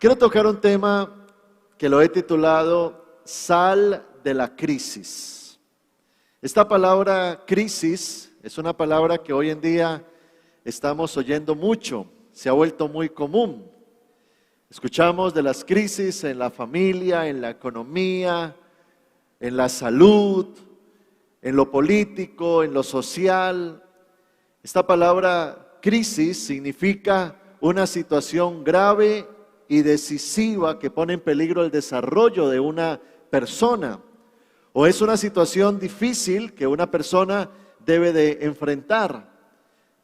Quiero tocar un tema que lo he titulado Sal de la crisis. Esta palabra crisis es una palabra que hoy en día estamos oyendo mucho, se ha vuelto muy común. Escuchamos de las crisis en la familia, en la economía, en la salud, en lo político, en lo social. Esta palabra crisis significa una situación grave y decisiva que pone en peligro el desarrollo de una persona, o es una situación difícil que una persona debe de enfrentar.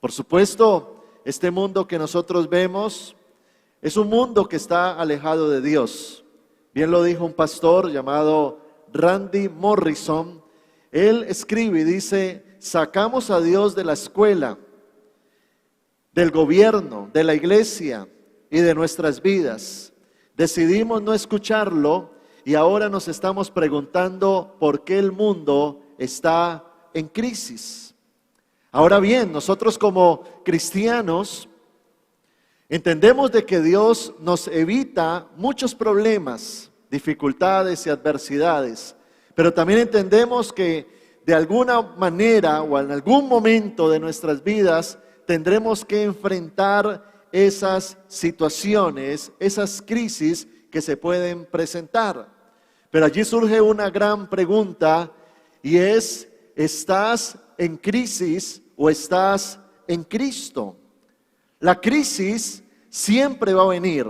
Por supuesto, este mundo que nosotros vemos es un mundo que está alejado de Dios. Bien lo dijo un pastor llamado Randy Morrison. Él escribe y dice: sacamos a Dios de la escuela, del gobierno, de la iglesia y de nuestras vidas. Decidimos no escucharlo y ahora nos estamos preguntando por qué el mundo está en crisis. Ahora bien, nosotros como cristianos entendemos de que Dios nos evita muchos problemas, dificultades y adversidades, pero también entendemos que de alguna manera o en algún momento de nuestras vidas tendremos que enfrentar esas situaciones, esas crisis que se pueden presentar. Pero allí surge una gran pregunta y es: ¿estás en crisis o estás en Cristo? La crisis siempre va a venir,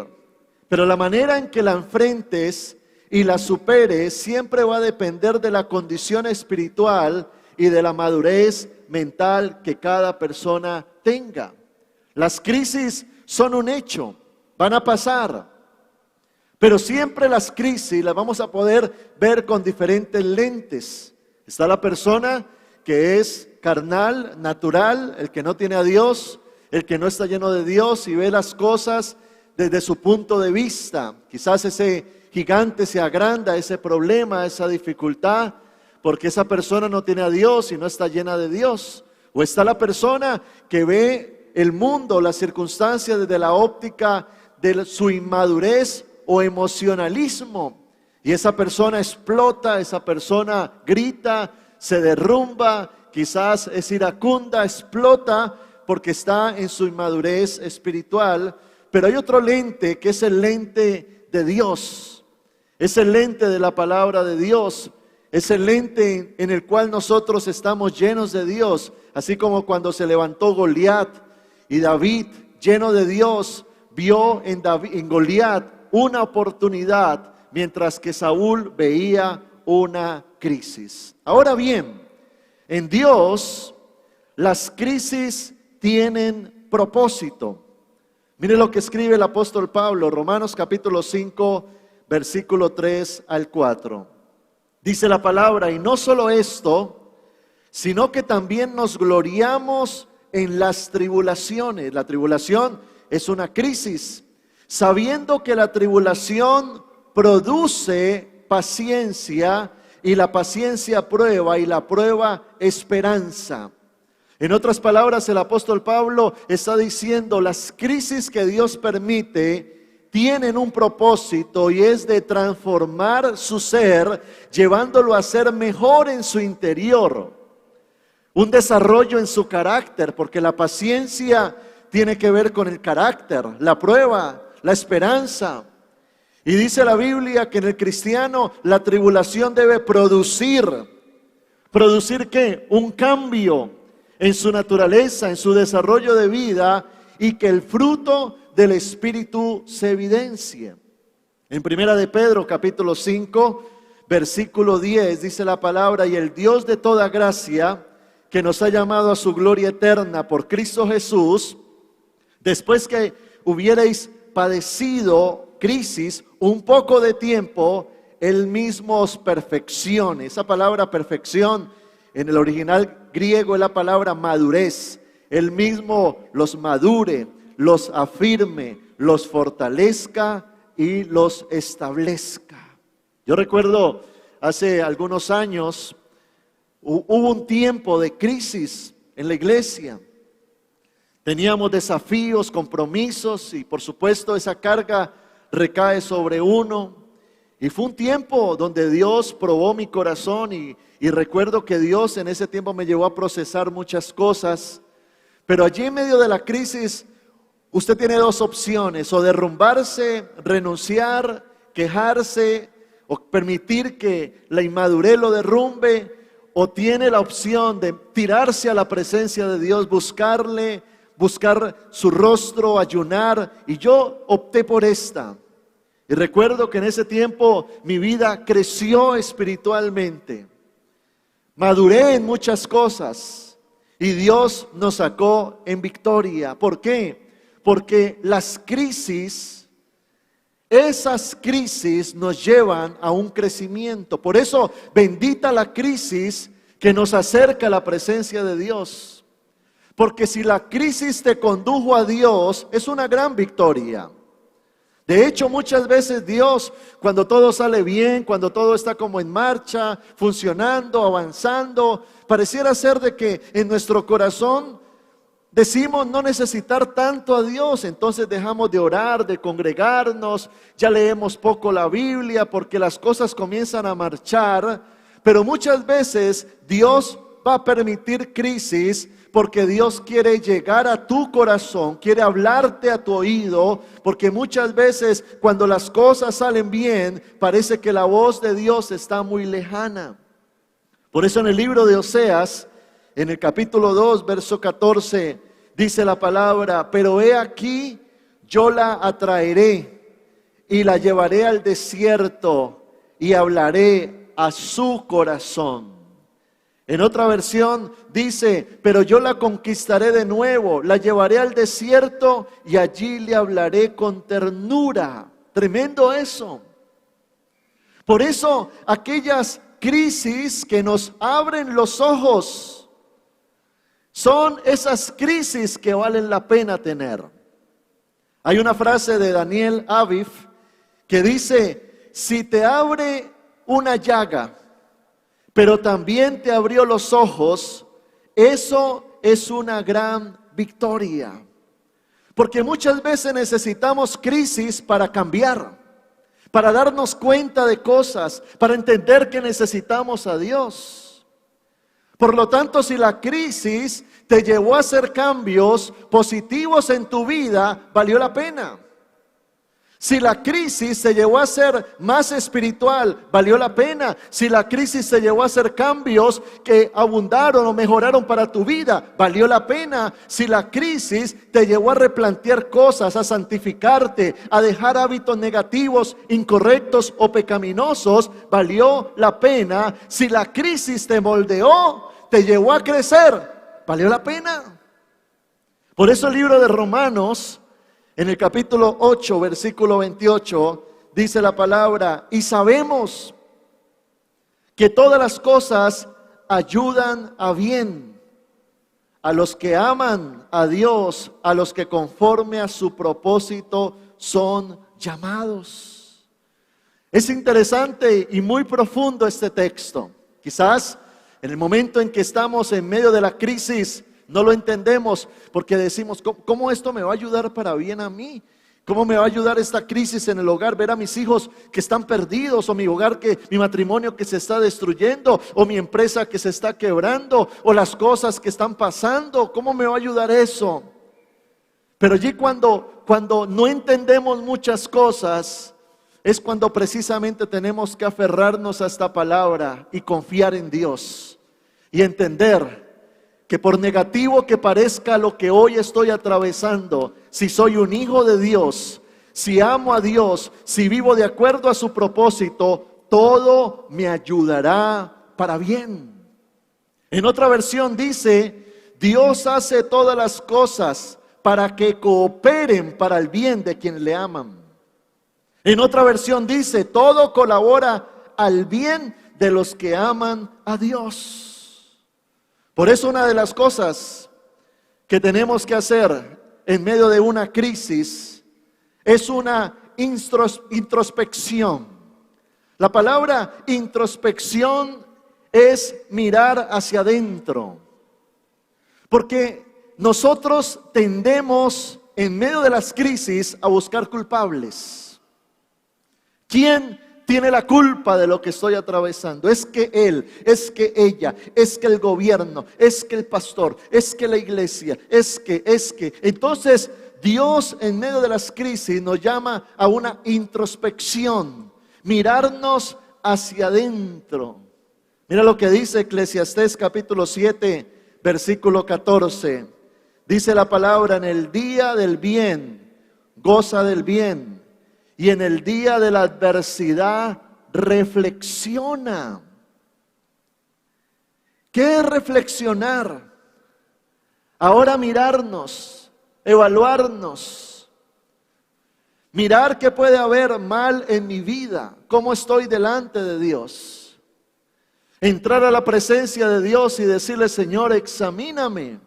pero la manera en que la enfrentes y la superes siempre va a depender de la condición espiritual y de la madurez mental que cada persona tenga. Las crisis son un hecho, van a pasar, pero siempre las crisis las vamos a poder ver con diferentes lentes. Está la persona que es carnal, natural, el que no tiene a Dios, el que no está lleno de Dios y ve las cosas desde su punto de vista. Quizás ese gigante se agranda, ese problema, esa dificultad, porque esa persona no tiene a Dios y no está llena de Dios. O está la persona que ve el mundo, las circunstancias desde la óptica de su inmadurez o emocionalismo. Y esa persona explota, esa persona grita, se derrumba, quizás es iracunda, explota porque está en su inmadurez espiritual. Pero hay otro lente que es el lente de Dios, es el lente de la palabra de Dios, es el lente en el cual nosotros estamos llenos de Dios, así como cuando se levantó Goliat y David, lleno de Dios, vio en Goliat una oportunidad, mientras que Saúl veía una crisis. Ahora bien, en Dios las crisis tienen propósito. Mire lo que escribe el apóstol Pablo, Romanos capítulo 5, versículo 3 al 4. Dice la palabra: y no solo esto, sino que también nos gloriamos en las tribulaciones. La tribulación es una crisis, sabiendo que la tribulación produce paciencia, y la paciencia prueba, y la prueba esperanza. En otras palabras, el apóstol Pablo está diciendo: las crisis que Dios permite tienen un propósito, y es de transformar su ser, llevándolo a ser mejor en su interior, un desarrollo en su carácter, porque la paciencia tiene que ver con el carácter, la prueba, la esperanza. Y dice la Biblia que en el cristiano la tribulación debe producir ¿qué? Un cambio en su naturaleza, en su desarrollo de vida, y que el fruto del Espíritu se evidencie. En Primera de Pedro capítulo 5 versículo 10 dice la palabra: y el Dios de toda gracia, que nos ha llamado a su gloria eterna por Cristo Jesús, después que hubierais padecido crisis un poco de tiempo, Él mismo os perfeccione. Esa palabra perfección en el original griego es la palabra madurez. Él mismo los madure, los afirme, los fortalezca y los establezca. Yo recuerdo hace algunos años hubo un tiempo de crisis en la iglesia. Teníamos desafíos, compromisos y por supuesto esa carga recae sobre uno. Y fue un tiempo donde Dios probó mi corazón y recuerdo que Dios en ese tiempo me llevó a procesar muchas cosas. Pero allí en medio de la crisis, usted tiene dos opciones: o derrumbarse, renunciar, quejarse, o permitir que la inmadurez lo derrumbe, o tiene la opción de tirarse a la presencia de Dios, buscarle, buscar su rostro, ayunar. Y yo opté por esta. Y recuerdo que en ese tiempo mi vida creció espiritualmente. Maduré en muchas cosas y Dios nos sacó en victoria. ¿Por qué? Porque las crisis, esas crisis nos llevan a un crecimiento. Por eso, bendita la crisis que nos acerca a la presencia de Dios. Porque si la crisis te condujo a Dios, es una gran victoria. De hecho, muchas veces Dios, cuando todo sale bien, cuando todo está como en marcha, funcionando, avanzando, pareciera ser de que en nuestro corazón decimos no necesitar tanto a Dios. Entonces dejamos de orar, de congregarnos, ya leemos poco la Biblia porque las cosas comienzan a marchar. Pero muchas veces Dios va a permitir crisis porque Dios quiere llegar a tu corazón, quiere hablarte a tu oído, porque muchas veces cuando las cosas salen bien, parece que la voz de Dios está muy lejana. Por eso en el libro de Oseas, en el capítulo 2, verso 14, dice la palabra: pero he aquí, yo la atraeré y la llevaré al desierto y hablaré a su corazón. En otra versión dice: pero yo la conquistaré de nuevo, la llevaré al desierto y allí le hablaré con ternura. Tremendo eso. Por eso aquellas crisis que nos abren los ojos son esas crisis que valen la pena tener. Hay una frase de Daniel Aviv que dice: si te abre una llaga, pero también te abrió los ojos, eso es una gran victoria. Porque muchas veces necesitamos crisis para cambiar, para darnos cuenta de cosas, para entender que necesitamos a Dios. Por lo tanto, si la crisis te llevó a hacer cambios positivos en tu vida, valió la pena. Si la crisis te llevó a ser más espiritual, valió la pena. Si la crisis te llevó a hacer cambios que abundaron o mejoraron para tu vida, valió la pena. Si la crisis te llevó a replantear cosas, a santificarte, a dejar hábitos negativos, incorrectos o pecaminosos, valió la pena. Si la crisis te moldeó, te llevó a crecer, valió la pena. Por eso el libro de Romanos, en el capítulo 8, versículo 28, dice la palabra: y sabemos que todas las cosas ayudan a bien a los que aman a Dios, a los que conforme a su propósito son llamados. Es interesante y muy profundo este texto. Quizás en el momento en que estamos en medio de la crisis, no lo entendemos porque decimos: ¿cómo esto me va a ayudar para bien a mí? ¿Cómo me va a ayudar esta crisis en el hogar? Ver a mis hijos que están perdidos, o mi hogar, mi matrimonio que se está destruyendo, o mi empresa que se está quebrando, o las cosas que están pasando. ¿Cómo me va a ayudar eso? Pero allí cuando no entendemos muchas cosas, es cuando precisamente tenemos que aferrarnos a esta palabra y confiar en Dios y entender que por negativo que parezca lo que hoy estoy atravesando, si soy un hijo de Dios, si amo a Dios, si vivo de acuerdo a su propósito, todo me ayudará para bien. En otra versión dice: Dios hace todas las cosas para que cooperen para el bien de quienes le aman. En otra versión dice: todo colabora al bien de los que aman a Dios. Por eso una de las cosas que tenemos que hacer en medio de una crisis es una introspección. La palabra introspección es mirar hacia adentro. Porque nosotros tendemos en medio de las crisis a buscar culpables. ¿Quién tiene la culpa de lo que estoy atravesando? Es que él, es que ella, es que el gobierno, es que el pastor, es que la iglesia, es que. Entonces, Dios en medio de las crisis nos llama a una introspección, mirarnos hacia adentro. Mira lo que dice Eclesiastés capítulo 7, versículo 14. Dice la palabra: en el día del bien, goza del bien, y en el día de la adversidad, reflexiona. ¿Qué es reflexionar? Ahora mirarnos, evaluarnos, mirar qué puede haber mal en mi vida, cómo estoy delante de Dios. Entrar a la presencia de Dios y decirle: Señor, examíname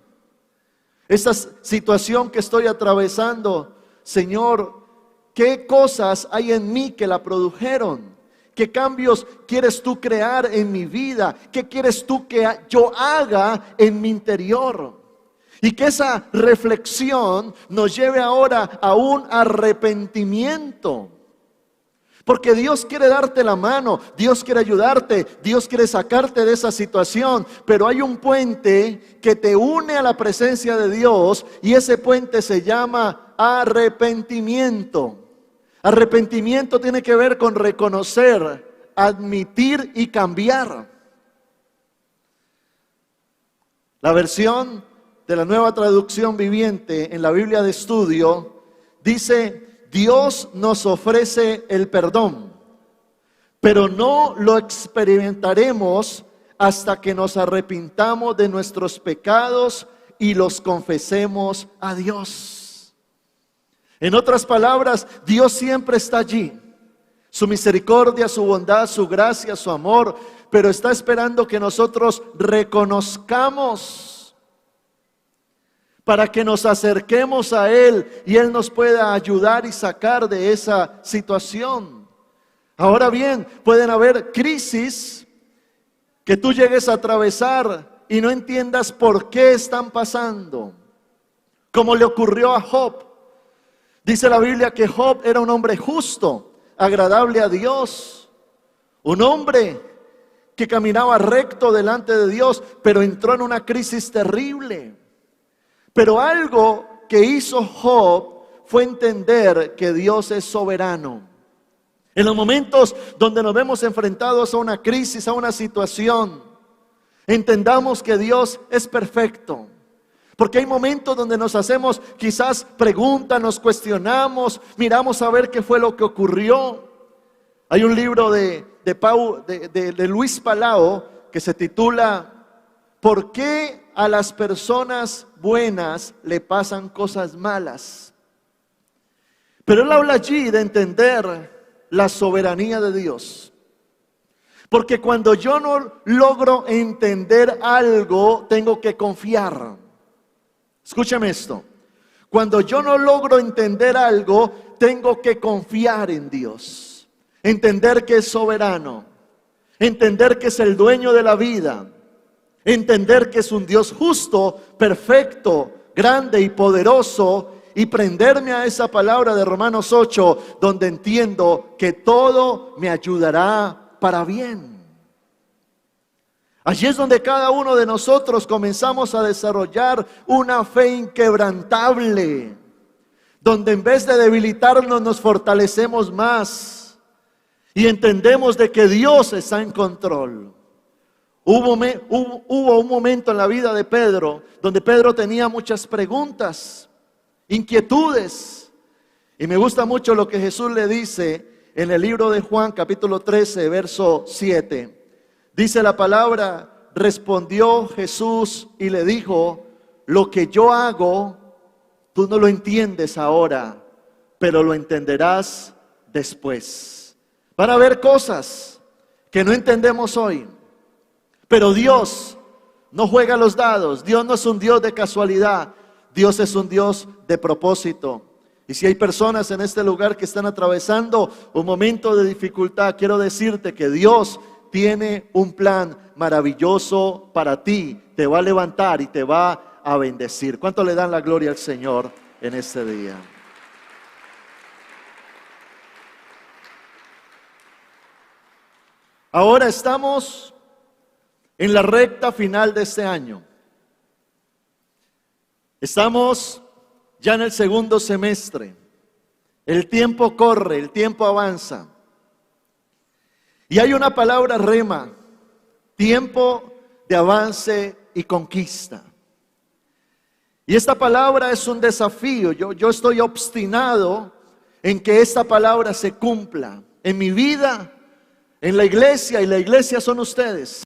esta situación que estoy atravesando. Señor, ¿qué cosas hay en mí que la produjeron? ¿Qué cambios quieres tú crear en mi vida? ¿Qué quieres tú que yo haga en mi interior? Y que esa reflexión nos lleve ahora a un arrepentimiento. Porque Dios quiere darte la mano, Dios quiere ayudarte, Dios quiere sacarte de esa situación. Pero hay un puente que te une a la presencia de Dios, y ese puente se llama arrepentimiento. Arrepentimiento tiene que ver con reconocer, admitir y cambiar. La versión de la Nueva Traducción Viviente en la Biblia de Estudio dice: Dios nos ofrece el perdón, pero no lo experimentaremos hasta que nos arrepintamos de nuestros pecados y los confesemos a Dios. En otras palabras, Dios siempre está allí. Su misericordia, su bondad, su gracia, su amor, pero está esperando que nosotros reconozcamos, para que nos acerquemos a Él y Él nos pueda ayudar y sacar de esa situación. Ahora bien, pueden haber crisis que tú llegues a atravesar y no entiendas por qué están pasando, como le ocurrió a Job. Dice la Biblia que Job era un hombre justo, agradable a Dios, un hombre que caminaba recto delante de Dios, pero entró en una crisis terrible. Pero algo que hizo Job fue entender que Dios es soberano. En los momentos donde nos vemos enfrentados a una crisis, a una situación, entendamos que Dios es perfecto. Porque hay momentos donde nos hacemos quizás preguntas, nos cuestionamos, miramos a ver qué fue lo que ocurrió. Hay un libro de Luis Palau que se titula ¿Por qué a las personas buenas le pasan cosas malas? Pero él habla allí de entender la soberanía de Dios. Porque cuando yo no logro entender algo, tengo que confiar. Escúchame esto. Cuando yo no logro entender algo, tengo que confiar en Dios. Entender que es soberano. Entender que es el dueño de la vida. Entender que es un Dios justo, perfecto, grande y poderoso, y prenderme a esa palabra de Romanos 8, donde entiendo que todo me ayudará para bien. Allí es donde cada uno de nosotros comenzamos a desarrollar una fe inquebrantable, donde en vez de debilitarnos nos fortalecemos más y entendemos de que Dios está en control. Hubo un momento en la vida de Pedro donde Pedro tenía muchas preguntas, inquietudes. Y me gusta mucho lo que Jesús le dice en el libro de Juan capítulo 13, verso 7. Dice la palabra: respondió Jesús y le dijo: lo que yo hago, tú no lo entiendes ahora, pero lo entenderás después. Van a haber cosas que no entendemos hoy. Pero Dios no juega los dados. Dios no es un Dios de casualidad. Dios es un Dios de propósito. Y si hay personas en este lugar que están atravesando un momento de dificultad, quiero decirte que Dios tiene un plan maravilloso para ti. Te va a levantar y te va a bendecir. ¿Cuánto le dan la gloria al Señor en este día? Ahora estamos en la recta final de este año. Estamos ya en el segundo semestre. El tiempo corre, el tiempo avanza. Y hay una palabra rema, tiempo de avance y conquista. Y esta palabra es un desafío. Yo estoy obstinado en que esta palabra se cumpla en mi vida, en la iglesia, y la iglesia son ustedes.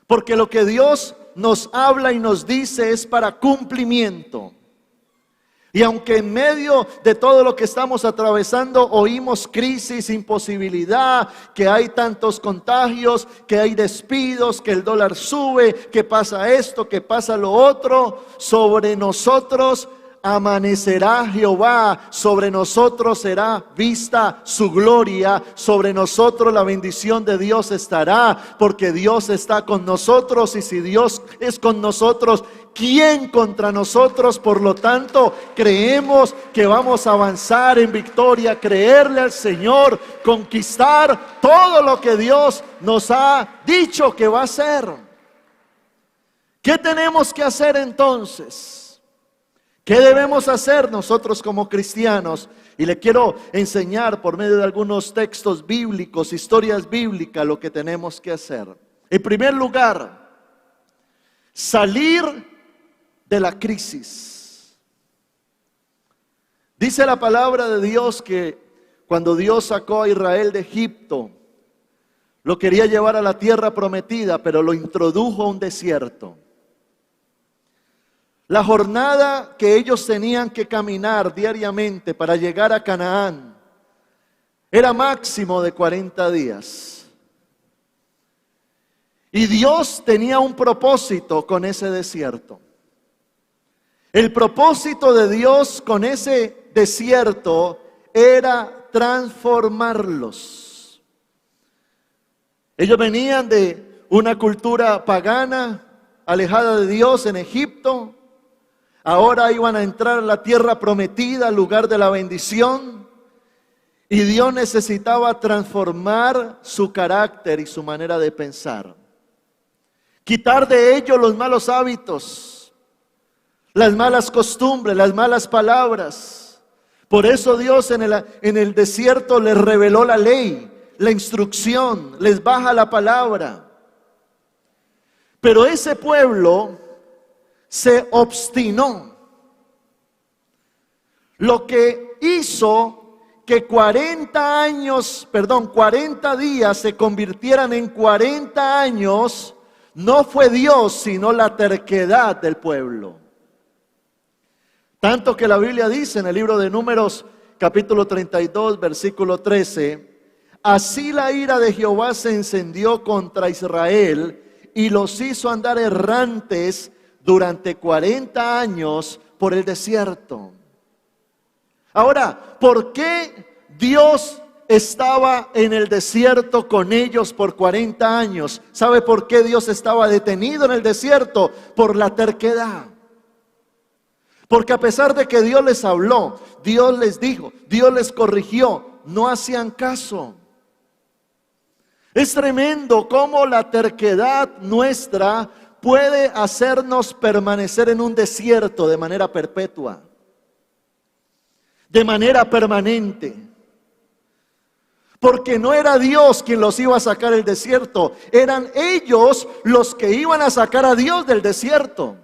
Porque lo que Dios nos habla y nos dice es para cumplimiento. Y aunque en medio de todo lo que estamos atravesando oímos crisis, imposibilidad, que hay tantos contagios, que hay despidos, que el dólar sube, que pasa esto, que pasa lo otro, sobre nosotros amanecerá Jehová, sobre nosotros será vista su gloria, sobre nosotros la bendición de Dios estará, porque Dios está con nosotros, y si Dios es con nosotros, ¿quién contra nosotros? Por lo tanto, creemos que vamos a avanzar en victoria, creerle al Señor, conquistar todo lo que Dios nos ha dicho que va a hacer. ¿Qué tenemos que hacer entonces? ¿Qué debemos hacer nosotros como cristianos? Y le quiero enseñar por medio de algunos textos bíblicos, historias bíblicas, lo que tenemos que hacer. En primer lugar, salir de la crisis. Dice la palabra de Dios que cuando Dios sacó a Israel de Egipto, lo quería llevar a la tierra prometida, pero lo introdujo a un desierto. La jornada que ellos tenían que caminar diariamente para llegar a Canaán era máximo de 40 días. Y Dios tenía un propósito con ese desierto. El propósito de Dios con ese desierto era transformarlos. Ellos venían de una cultura pagana, alejada de Dios en Egipto. Ahora iban a entrar a la tierra prometida, al lugar de la bendición. Y Dios necesitaba transformar su carácter y su manera de pensar. Quitar de ellos los malos hábitos, las malas costumbres, las malas palabras. Por eso Dios en el desierto les reveló la ley, la instrucción, les baja la palabra. Pero ese pueblo se obstinó, lo que hizo que 40 días se convirtieran en 40 años, no fue Dios, sino la terquedad del pueblo. Tanto que la Biblia dice en el libro de Números, capítulo 32, versículo 13, así la ira de Jehová se encendió contra Israel y los hizo andar errantes durante 40 años por el desierto. Ahora, ¿por qué Dios estaba en el desierto con ellos por 40 años? ¿Sabe por qué Dios estaba detenido en el desierto? Por la terquedad. Porque a pesar de que Dios les habló, Dios les dijo, Dios les corrigió, no hacían caso. Es tremendo cómo la terquedad nuestra puede hacernos permanecer en un desierto de manera perpetua, de manera permanente. Porque no era Dios quien los iba a sacar del desierto, eran ellos los que iban a sacar a Dios del desierto.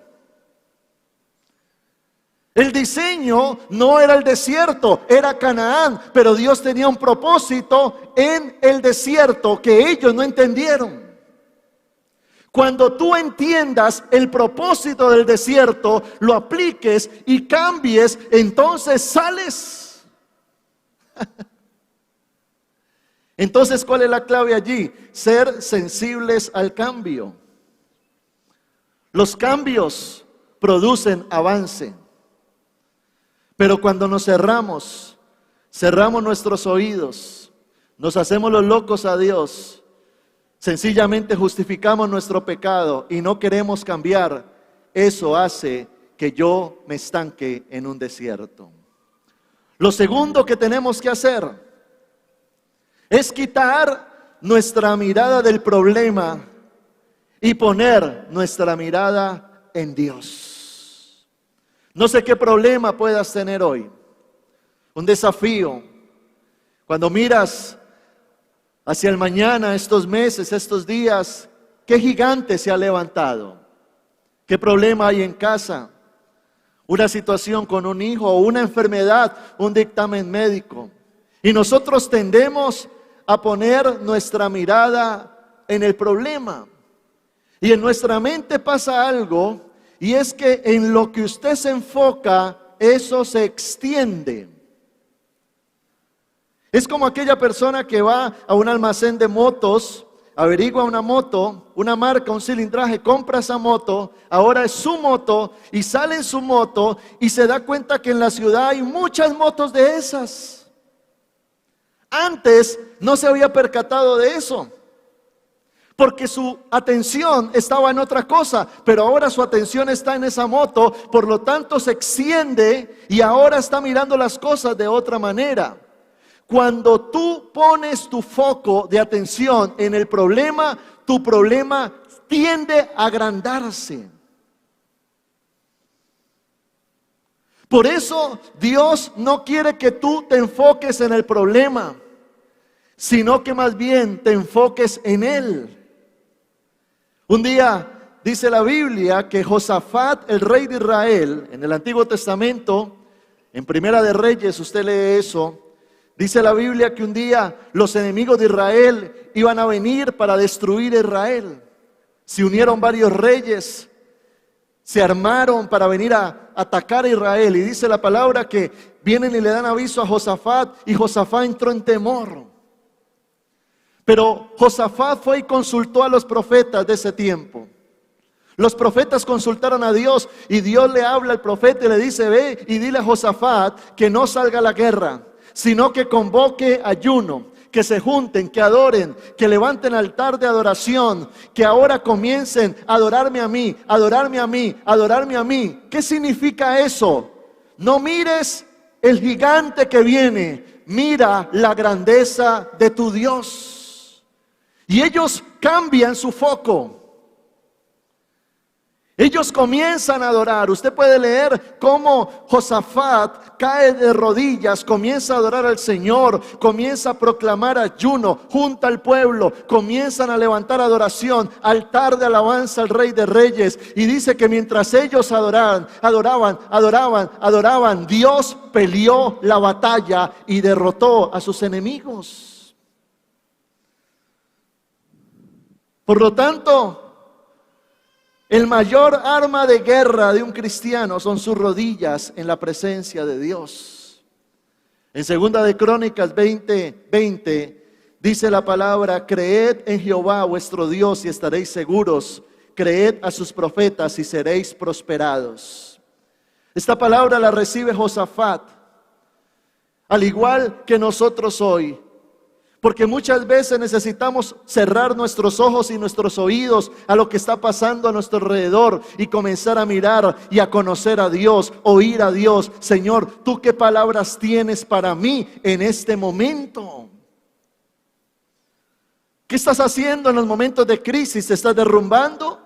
El diseño no era el desierto, era Canaán, pero Dios tenía un propósito en el desierto que ellos no entendieron. Cuando tú entiendas el propósito del desierto, lo apliques y cambies, entonces sales. Entonces, ¿cuál es la clave allí? Ser sensibles al cambio. Los cambios producen avance. Pero cuando nos cerramos nuestros oídos, nos hacemos los locos a Dios, sencillamente justificamos nuestro pecado y no queremos cambiar, eso hace que yo me estanque en un desierto. Lo segundo que tenemos que hacer es quitar nuestra mirada del problema y poner nuestra mirada en Dios. No sé qué problema puedas tener hoy, un desafío. Cuando miras hacia el mañana, estos meses, estos días, ¿qué gigante se ha levantado? ¿Qué problema hay en casa? Una situación con un hijo o una enfermedad, un dictamen médico. Y nosotros tendemos a poner nuestra mirada en el problema. Y en nuestra mente pasa algo, y es que en lo que usted se enfoca, eso se extiende. Es como aquella persona que va a un almacén de motos, averigua una moto, una marca, un cilindraje, compra esa moto, ahora es su moto, y sale en su moto y se da cuenta que en la ciudad hay muchas motos de esas. Antes no se había percatado de eso, porque su atención estaba en otra cosa, pero ahora su atención está en esa moto, por lo tanto se extiende y ahora está mirando las cosas de otra manera. Cuando tú pones tu foco de atención en el problema, tu problema tiende a agrandarse. Por eso Dios no quiere que tú te enfoques en el problema, sino que más bien te enfoques en Él. Un día dice la Biblia que Josafat, el rey de Israel, en el Antiguo Testamento, en Primera de Reyes, usted lee eso. Dice la Biblia que un día los enemigos de Israel iban a venir para destruir a Israel. Se unieron varios reyes, se armaron para venir a atacar a Israel. Y dice la palabra que vienen y le dan aviso a Josafat, y Josafat entró en temor. Pero Josafat fue y consultó a los profetas de ese tiempo. Los profetas consultaron a Dios, y Dios le habla al profeta y le dice: ve y dile a Josafat que no salga a la guerra, sino que convoque ayuno, que se junten, que adoren, que levanten altar de adoración, que ahora comiencen a adorarme a mí, adorarme a mí, adorarme a mí. ¿Qué significa eso? No mires el gigante que viene, mira la grandeza de tu Dios. Y ellos cambian su foco. Ellos comienzan a adorar. Usted puede leer cómo Josafat cae de rodillas, comienza a adorar al Señor, comienza a proclamar ayuno, junta al pueblo, comienzan a levantar adoración, altar de alabanza al Rey de Reyes. Y dice que mientras ellos adoraban, Dios peleó la batalla y derrotó a sus enemigos. Por lo tanto, el mayor arma de guerra de un cristiano son sus rodillas en la presencia de Dios. En 2 de Crónicas 20:20 dice la palabra: creed en Jehová vuestro Dios y estaréis seguros, creed a sus profetas y seréis prosperados. Esta palabra la recibe Josafat, al igual que nosotros hoy. Porque muchas veces necesitamos cerrar nuestros ojos y nuestros oídos a lo que está pasando a nuestro alrededor y comenzar a mirar y a conocer a Dios, oír a Dios. Señor, ¿tú qué palabras tienes para mí en este momento? ¿Qué estás haciendo en los momentos de crisis? ¿Te estás derrumbando?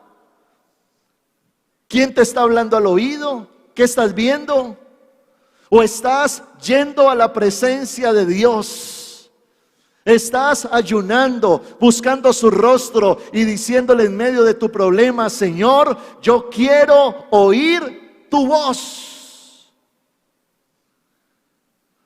¿Quién te está hablando al oído? ¿Qué estás viendo? ¿O estás yendo a la presencia de Dios? Estás ayunando, buscando su rostro y diciéndole en medio de tu problema: Señor, yo quiero oír tu voz.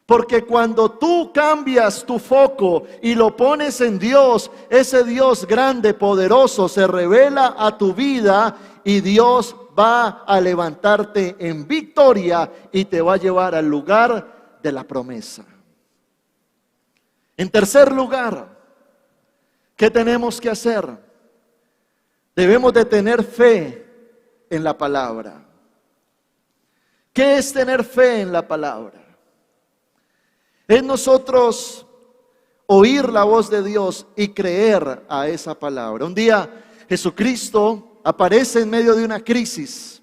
Porque cuando tú cambias tu foco y lo pones en Dios, ese Dios grande, poderoso, se revela a tu vida y Dios va a levantarte en victoria y te va a llevar al lugar de la promesa. En tercer lugar, ¿qué tenemos que hacer? Debemos de tener fe en la palabra. ¿Qué es tener fe en la palabra? Es nosotros oír la voz de Dios y creer a esa palabra. Un día Jesucristo aparece en medio de una crisis.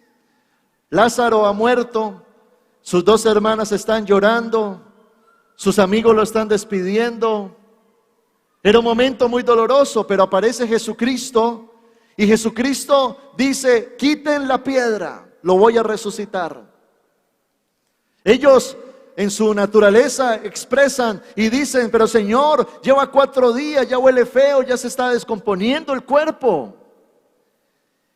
Lázaro ha muerto, sus dos hermanas están llorando, sus amigos lo están despidiendo. Era un momento muy doloroso, pero aparece Jesucristo y Jesucristo dice, quiten la piedra, lo voy a resucitar. Ellos en su naturaleza expresan y dicen, pero Señor, lleva 4 días, ya huele feo, ya se está descomponiendo el cuerpo.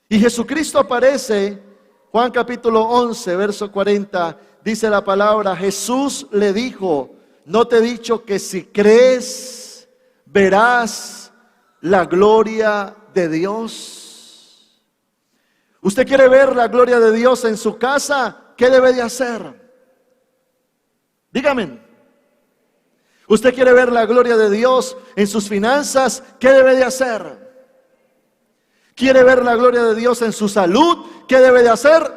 Y Jesucristo aparece, Juan capítulo 11, verso 40, dice la palabra, Jesús le dijo, ¿no te he dicho que si crees, verás la gloria de Dios? ¿Usted quiere ver la gloria de Dios en su casa? ¿Qué debe de hacer? Dígame. ¿Usted quiere ver la gloria de Dios en sus finanzas? ¿Qué debe de hacer? ¿Quiere ver la gloria de Dios en su salud? ¿Qué debe de hacer?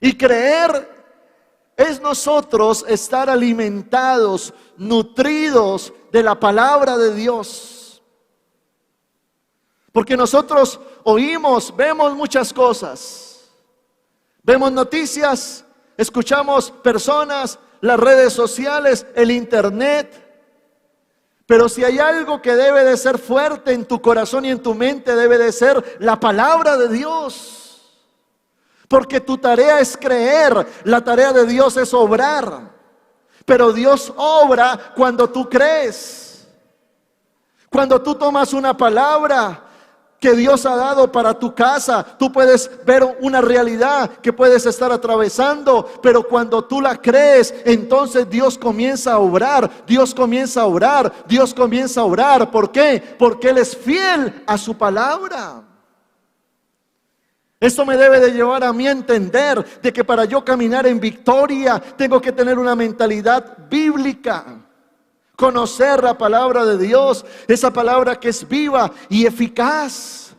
Y creer es nosotros estar alimentados, nutridos de la palabra de Dios. Porque nosotros oímos, vemos muchas cosas. Vemos noticias, escuchamos personas, las redes sociales, el internet. Pero si hay algo que debe de ser fuerte en tu corazón y en tu mente, debe de ser la palabra de Dios. Porque tu tarea es creer, la tarea de Dios es obrar. Pero Dios obra cuando tú crees. Cuando tú tomas una palabra que Dios ha dado para tu casa, tú puedes ver una realidad que puedes estar atravesando, pero cuando tú la crees, entonces Dios comienza a obrar, Dios comienza a orar, Dios comienza a orar. ¿Por qué? Porque Él es fiel a su palabra. Esto me debe de llevar a mí a entender de que para yo caminar en victoria, tengo que tener una mentalidad bíblica. Conocer la palabra de Dios, esa palabra que es viva y eficaz.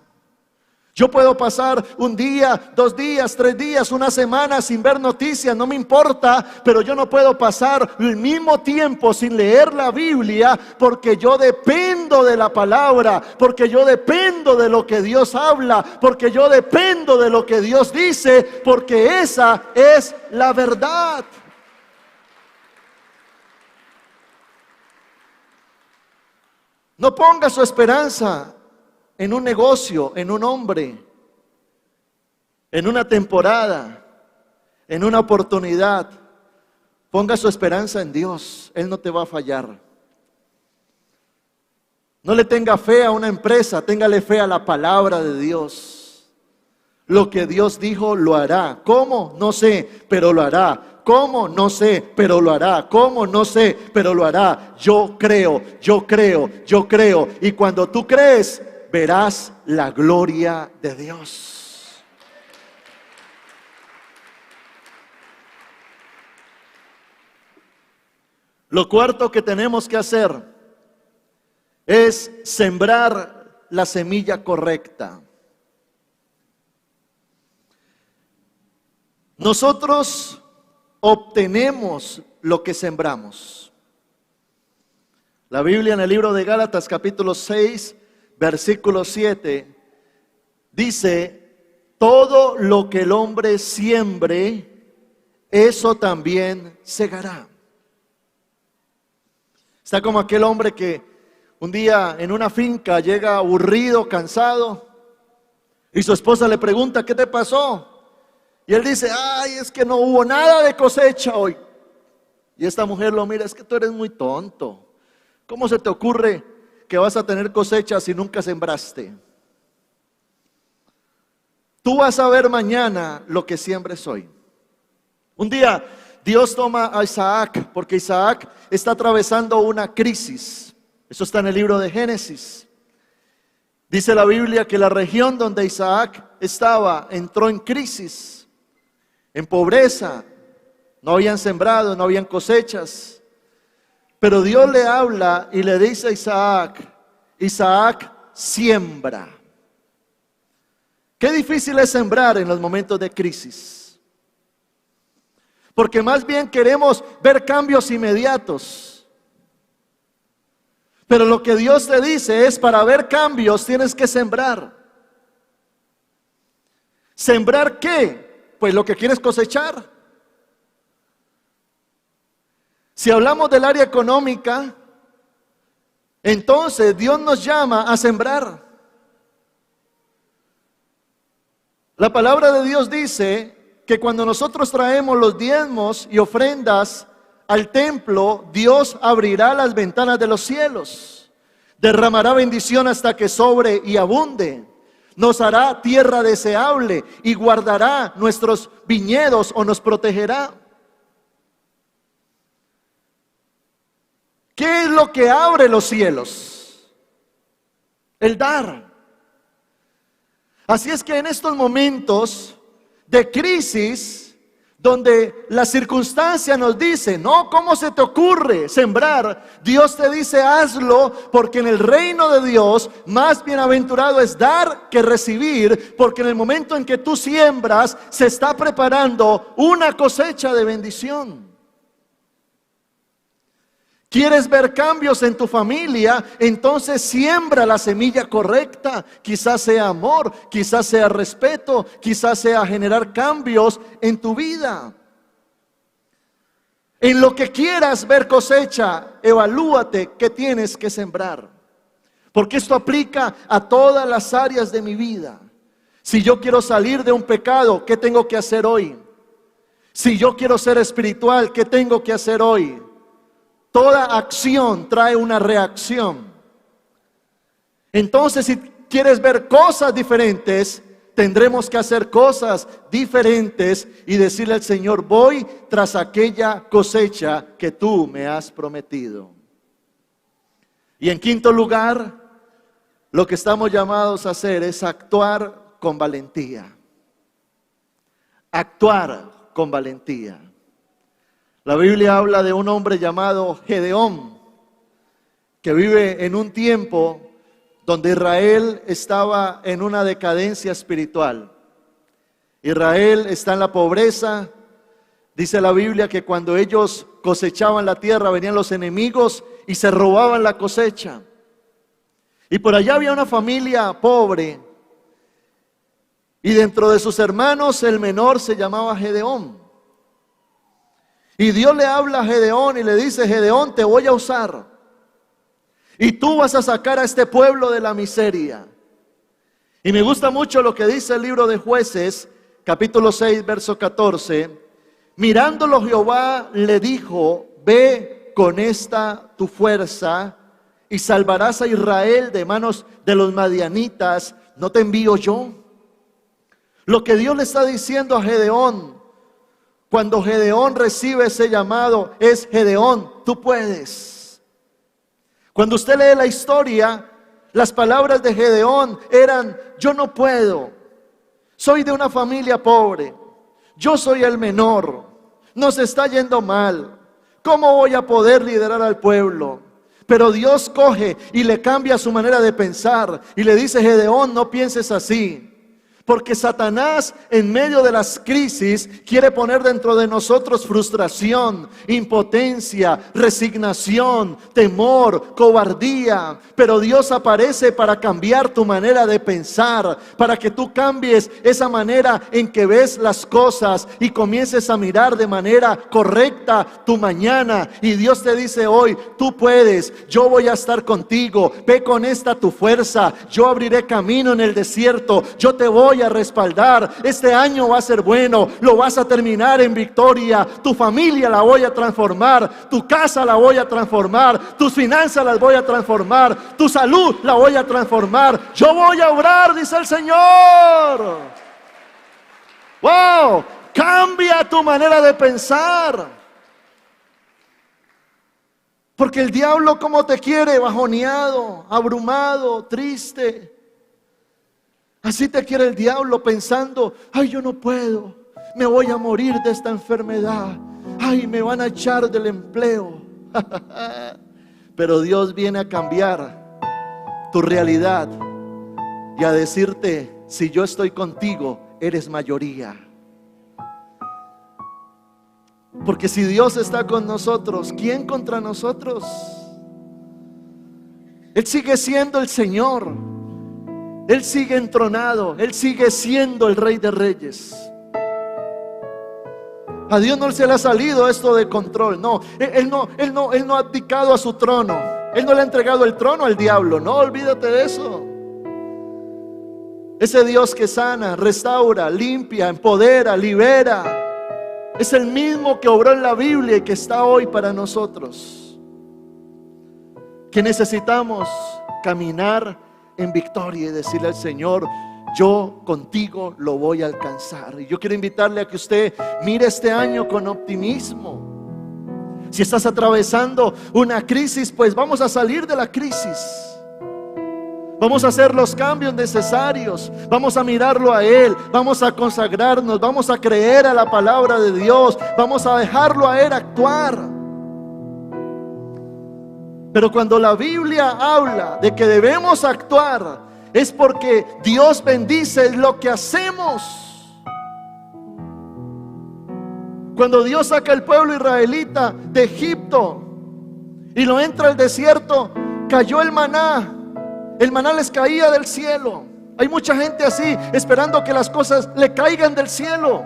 Yo puedo pasar 1 día, 2 días, 3 días, 1 semana sin ver noticias, no me importa, pero yo no puedo pasar el mismo tiempo sin leer la Biblia, porque yo dependo de la palabra, porque yo dependo de lo que Dios habla, porque yo dependo de lo que Dios dice, porque esa es la verdad. No ponga su esperanza en un negocio, en un hombre, en una temporada, en una oportunidad. Ponga su esperanza en Dios, Él no te va a fallar. No le tenga fe a una empresa, téngale fe a la palabra de Dios. Lo que Dios dijo lo hará. ¿Cómo? No sé, pero lo hará. ¿Cómo? No sé, pero lo hará. ¿Cómo? No sé, pero lo hará. Yo creo, yo creo, yo creo. Y cuando tú crees, verás la gloria de Dios. Lo cuarto que tenemos que hacer es sembrar la semilla correcta. Nosotros obtenemos lo que sembramos. La Biblia en el libro de Gálatas capítulo 6, versículo 7, dice, todo lo que el hombre siembre, eso también segará. Está como aquel hombre que un día en una finca llega aburrido, cansado, y su esposa le pregunta, ¿qué te pasó? Y él dice, ay, es que no hubo nada de cosecha hoy. Y esta mujer lo mira, es que tú eres muy tonto. ¿Cómo se te ocurre que vas a tener cosecha si nunca sembraste? Tú vas a ver mañana lo que siembres hoy. Un día Dios toma a Isaac, porque Isaac está atravesando una crisis. Eso está en el libro de Génesis. Dice la Biblia que la región donde Isaac estaba entró en crisis, en pobreza, no habían sembrado, no habían cosechas. Pero Dios le habla y le dice a Isaac, Isaac, siembra. Qué difícil es sembrar en los momentos de crisis. Porque más bien queremos ver cambios inmediatos. Pero lo que Dios te dice es, para ver cambios tienes que sembrar. ¿Sembrar qué? Pues lo que quieres cosechar. Si hablamos del área económica, Entonces Dios nos llama a sembrar. La palabra de Dios dice que cuando nosotros traemos los diezmos y ofrendas al templo, Dios abrirá las ventanas de los cielos, derramará bendición hasta que sobre y abunde, nos hará tierra deseable y guardará nuestros viñedos o nos protegerá. ¿Qué es lo que abre los cielos? El dar. Así es que en estos momentos de crisis, donde la circunstancia nos dice, no, ¿cómo se te ocurre sembrar? Dios te dice, hazlo, porque en el reino de Dios más bienaventurado es dar que recibir, porque en el momento en que tú siembras, se está preparando una cosecha de bendición. ¿Quieres ver cambios en tu familia? Entonces siembra la semilla correcta. Quizás sea amor, quizás sea respeto, quizás sea generar cambios en tu vida. En lo que quieras ver cosecha, evalúate qué tienes que sembrar. Porque esto aplica a todas las áreas de mi vida. Si yo quiero salir de un pecado, ¿qué tengo que hacer hoy? Si yo quiero ser espiritual, ¿qué tengo que hacer hoy? Toda acción trae una reacción. Entonces, si quieres ver cosas diferentes, tendremos que hacer cosas diferentes y decirle al Señor, voy tras aquella cosecha que tú me has prometido. Y en quinto lugar, lo que estamos llamados a hacer es actuar con valentía. Actuar con valentía. La Biblia habla de un hombre llamado Gedeón, que vive en un tiempo donde Israel estaba en una decadencia espiritual. Israel está en la pobreza. Dice la Biblia que cuando ellos cosechaban la tierra, venían los enemigos y se robaban la cosecha. Y por allá había una familia pobre. Y dentro de sus hermanos, el menor se llamaba Gedeón. Y Dios le habla a Gedeón y le dice, Gedeón, te voy a usar. Y tú vas a sacar a este pueblo de la miseria. Y me gusta mucho lo que dice el libro de Jueces, capítulo 6, verso 14. Mirándolo Jehová le dijo, ve con esta tu fuerza y salvarás a Israel de manos de los madianitas. ¿No te envío yo? Lo que Dios le está diciendo a Gedeón, cuando Gedeón recibe ese llamado, es Gedeón, tú puedes. Cuando usted lee la historia, las palabras de Gedeón eran, yo no puedo, soy de una familia pobre, yo soy el menor, nos está yendo mal, ¿cómo voy a poder liderar al pueblo? Pero Dios coge y le cambia su manera de pensar y le dice, Gedeón, no pienses así. Porque Satanás en medio de las crisis quiere poner dentro de nosotros frustración, impotencia, resignación, temor, cobardía. Pero Dios aparece para cambiar tu manera de pensar, para que tú cambies esa manera en que ves las cosas y comiences a mirar de manera correcta tu mañana. Y Dios te dice hoy, tú puedes, yo voy a estar contigo, ve con esta tu fuerza, yo abriré camino en el desierto, yo te voy a respaldar. Este año va a ser bueno, lo vas a terminar en victoria. Tu familia la voy a transformar, tu casa la voy a transformar, tus finanzas las voy a transformar, tu salud la voy a transformar. Yo voy a obrar, dice el Señor. Wow, cambia tu manera de pensar. Porque el diablo, ¿cómo te quiere? Bajoneado, abrumado, triste. Así te quiere el diablo, pensando, ay, yo no puedo, me voy a morir de esta enfermedad, ay, me van a echar del empleo. Pero Dios viene a cambiar tu realidad y a decirte, si yo estoy contigo, eres mayoría. Porque si Dios está con nosotros, ¿quién contra nosotros? Él sigue siendo el Señor. Él sigue entronado, Él sigue siendo el Rey de Reyes. A Dios no se le ha salido esto de control. No, Él no ha abdicado a su trono. Él no le ha entregado el trono al diablo. No, olvídate de eso. Ese Dios que sana, restaura, limpia, empodera, libera, es el mismo que obró en la Biblia y que está hoy para nosotros. Que necesitamos caminar en victoria y decirle al Señor: yo contigo lo voy a alcanzar. Y yo quiero invitarle a que usted mire este año con optimismo. Si estás atravesando una crisis, pues vamos a salir de la crisis. Vamos a hacer los cambios necesarios. Vamos a mirarlo a Él. Vamos a consagrarnos. Vamos a creer a la palabra de Dios. Vamos a dejarlo a Él actuar. Pero cuando la Biblia habla de que debemos actuar, es porque Dios bendice lo que hacemos. Cuando Dios saca al pueblo israelita de Egipto y lo entra al desierto, cayó el maná. El maná les caía del cielo. Hay mucha gente así, esperando que las cosas le caigan del cielo.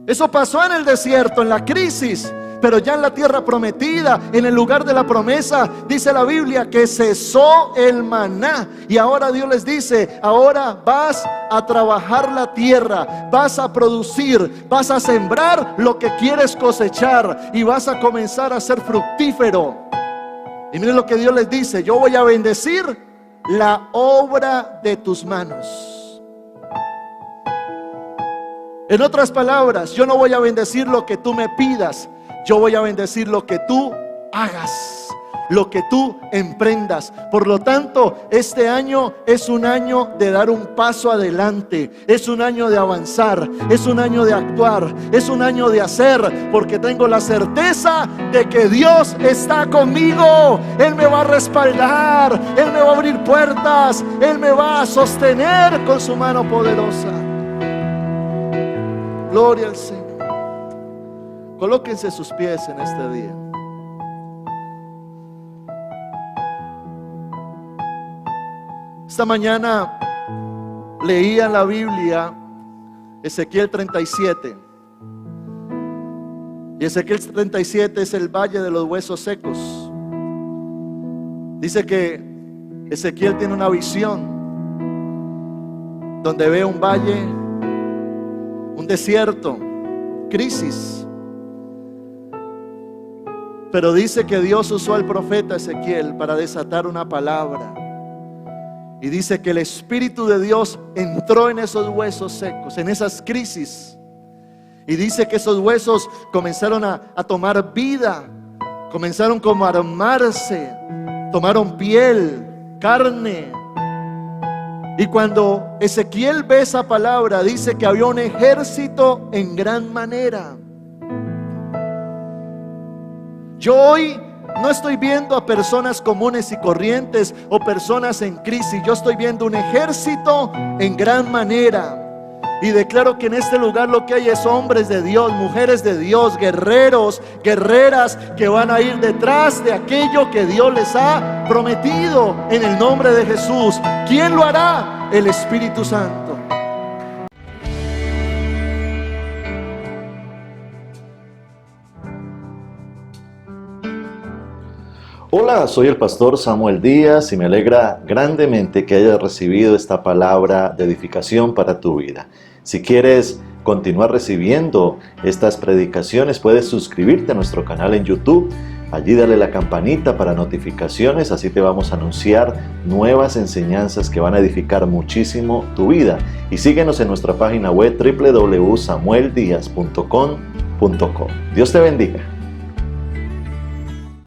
Eso pasó en el desierto, en la crisis. Pero ya en la tierra prometida, en el lugar de la promesa, dice la Biblia que cesó el maná. Y ahora Dios les dice: ahora vas a trabajar la tierra, vas a producir, vas a sembrar lo que quieres cosechar y vas a comenzar a ser fructífero. Y miren lo que Dios les dice: yo voy a bendecir la obra de tus manos. En otras palabras, yo no voy a bendecir lo que tú me pidas. Yo voy a bendecir lo que tú hagas, lo que tú emprendas. Por lo tanto, este año es un año de dar un paso adelante. Es un año de avanzar. Es un año de actuar. Es un año de hacer. Porque tengo la certeza de que Dios está conmigo. Él me va a respaldar. Él me va a abrir puertas. Él me va a sostener con su mano poderosa. Gloria al Señor. Colóquense sus pies en este día. Esta mañana leía en la Biblia Ezequiel 37. Y Ezequiel 37 es el valle de los huesos secos. Dice que Ezequiel tiene una visión donde ve un valle, un desierto, crisis. Pero dice que Dios usó al profeta Ezequiel para desatar una palabra. Y dice que el Espíritu de Dios entró en esos huesos secos, en esas crisis. Y dice que esos huesos comenzaron a tomar vida. Comenzaron como a armarse. Tomaron piel, carne. Y cuando Ezequiel ve esa palabra, dice que había un ejército en gran manera. Yo hoy no estoy viendo a personas comunes y corrientes o personas en crisis. Yo estoy viendo un ejército en gran manera. Y declaro que en este lugar lo que hay es hombres de Dios, mujeres de Dios, guerreros, guerreras que van a ir detrás de aquello que Dios les ha prometido en el nombre de Jesús. ¿Quién lo hará? El Espíritu Santo. Hola, soy el pastor Samuel Díaz y me alegra grandemente que hayas recibido esta palabra de edificación para tu vida. Si quieres continuar recibiendo estas predicaciones, puedes suscribirte a nuestro canal en YouTube. Allí dale la campanita para notificaciones, así te vamos a anunciar nuevas enseñanzas que van a edificar muchísimo tu vida. Y síguenos en nuestra página web www.samueldiaz.com.co. Dios te bendiga.